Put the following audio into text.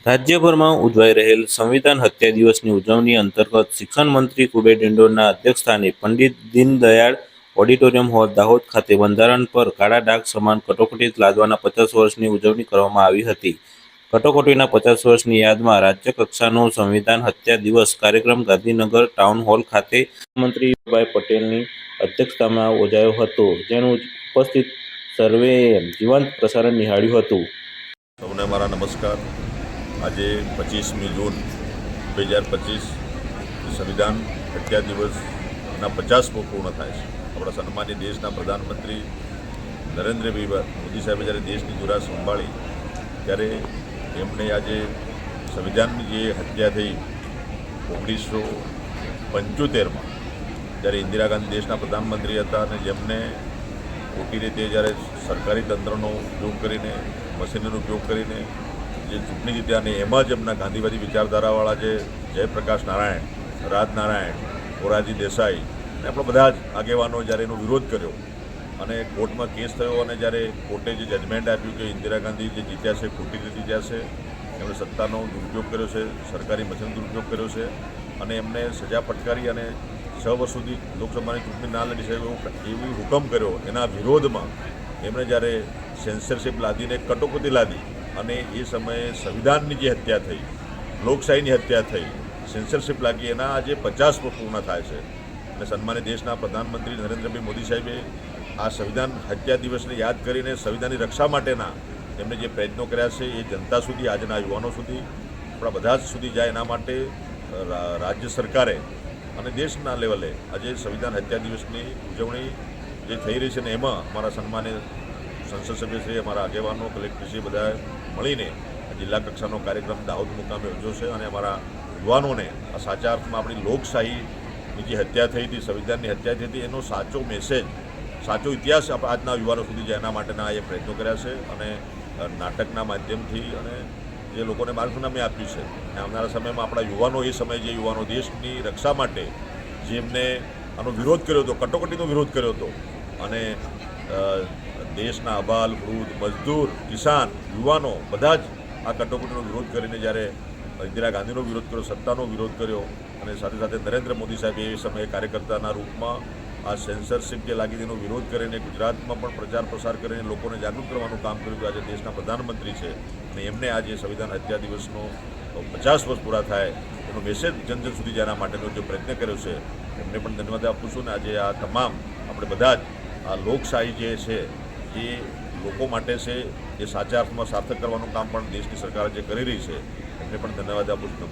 રાજ્યભરમાં ઉજવાઈ રહેલ સંવિધાન હત્યા દિવસની ઉજવણી અંતર્ગત શિક્ષણ મંત્રી કુબેર ડિંડોરના અધ્યક્ષસ્થાને પંડિત દીનદયાળ ઓડિટોરિયમ હોલ, દાહોદ ખાતે બંધારણ પર કાળા ડાઘ સમાન કટોકટી લાદવાના 50 વર્ષની ઉજવણી કરવામાં આવી હતી. કટોકટીના 50 વર્ષની યાદમાં રાજ્ય કક્ષાનો સંવિધાન હત્યા દિવસ કાર્યક્રમ ગાંધીનગર ટાઉન હોલ ખાતે મંત્રી ભાઈ પટેલની અધ્યક્ષતામાં યોજાયો હતો, જેનું ઉપસ્થિત સર્વેએ જીવંત પ્રસારણ નિહાળ્યું હતું. સૌને મારા નમસ્કાર. આજે 25મી જૂન 2025 સંવિધાન હત્યા દિવસના 50મો પૂર્ણ થાય છે. આપણા સન્માનીય દેશના પ્રધાનમંત્રી નરેન્દ્રભાઈ મોદી સાહેબે જ્યારે દેશની ધુરા સંભાળી ત્યારે એમને આજે સંવિધાનની જે હત્યા થઈ 1975માં, જ્યારે ઇન્દિરા ગાંધી દેશના પ્રધાનમંત્રી હતા અને જેમને ખોટી રીતે જ્યારે સરકારી તંત્રનો ઉપયોગ કરીને, મશીનરીનો ઉપયોગ કરીને જે ચૂંટણી જીત્યા અને એમાં જ એમના ગાંધીવાદી વિચારધારાવાળા જે જયપ્રકાશ નારાયણ, રાજનારાયણ, મોરારજી દેસાઈ અને આપણા બધા જ આગેવાનો જ્યારે એનો વિરોધ કર્યો અને કોર્ટમાં કેસ થયો અને જ્યારે કોર્ટે જે જજમેન્ટ આપ્યું કે ઇન્દિરા ગાંધી જે જીત્યા છે ખોટી રીતે જીત્યા છે, એમણે સત્તાનો દુરુપયોગ કર્યો છે, સરકારી મશીનનો દુરુપયોગ કર્યો છે અને એમને સજા ફટકારી અને 6 વર્ષ સુધી લોકસભાની ચૂંટણી ના લડી શકે એવી હુકમ કર્યો. એના વિરોધમાં એમણે જ્યારે સેન્સરશિપ લાદીને કટોકટી લાદી અને એ સમયે સંવિધાનની જે હત્યા થઈ, લોકશાહીની હત્યા થઈ, સેન્સરશિપ લાગી, એના આજે 50 પૂર્ણ થાય છે. અને સન્માનિત દેશના પ્રધાનમંત્રી નરેન્દ્રભાઈ મોદી સાહેબે આ સંવિધાન હત્યા દિવસને યાદ કરીને સંવિધાનની રક્ષા માટેના એમને જે પ્રયત્નો કર્યા છે એ જનતા સુધી, આજના યુવાનો સુધી, આપણા બધા જ સુધી જાય એના માટે રાજ્ય સરકારે અને દેશના લેવલે આજે સંવિધાન હત્યા દિવસની ઉજવણી જે થઈ રહી છે ને એમાં અમારા સન્માનિત સંસદ સભ્યશ્રી, અમારા આગેવાનો, કલેક્ટરશ્રી બધા મળીને જિલ્લા કક્ષાનો કાર્યક્રમ દાહોદ મુકામે યોજ્યો છે અને અમારા યુવાનોને આ સાચા અર્થમાં આપણી લોકશાહીની જે હત્યા થઈ હતી, સંવિધાનની હત્યા થઈ હતી, એનો સાચો મેસેજ, સાચો ઇતિહાસ આજના યુવાનો સુધી જાય એના માટેના એ પ્રયત્નો કર્યા છે અને નાટકના માધ્યમથી અને જે લોકોને માર્ગદર્શન આપ્યું છે અને આવનારા સમયમાં આપણા યુવાનો, એ સમયે જે યુવાનો દેશની રક્ષા માટે જેમને આનો વિરોધ કર્યો હતો, કટોકટીનો વિરોધ કર્યો હતો અને દેશના અબાલ, વૃદ્ધ, મજદૂર, કિસાન, યુવાનો બધા જ આ કટોકટીનો વિરોધ કરીને જ્યારે ઇન્દિરા ગાંધીનો વિરોધ કર્યો, સત્તાનો વિરોધ કર્યો અને સાથે સાથે નરેન્દ્ર મોદી સાહેબે એ સમયે કાર્યકર્તાના રૂપમાં આ સેન્સરશિપ જે લાગી તેનો વિરોધ કરીને ગુજરાતમાં પણ પ્રચાર પ્રસાર કરીને લોકોને જાગૃત કરવાનું કામ કર્યું. આજે દેશના પ્રધાનમંત્રી છે અને એમને આજે સંવિધાન હત્યા દિવસનો 50 વર્ષ પૂરા થાય એનો મેસેજ જન સુધી જાય એના માટેનો જે પ્રયત્ન કર્યો છે એમને પણ ધન્યવાદ આપું છું. ને આજે આ તમામ આપણે બધા જ આ લોકશાહી જે છે એ લોકો માટે છે, એ સાચા અર્થમાં સાર્થક કરવાનું કામ પણ દેશની સરકાર જે કરી રહી છે એમને પણ ધન્યવાદ આપું છું.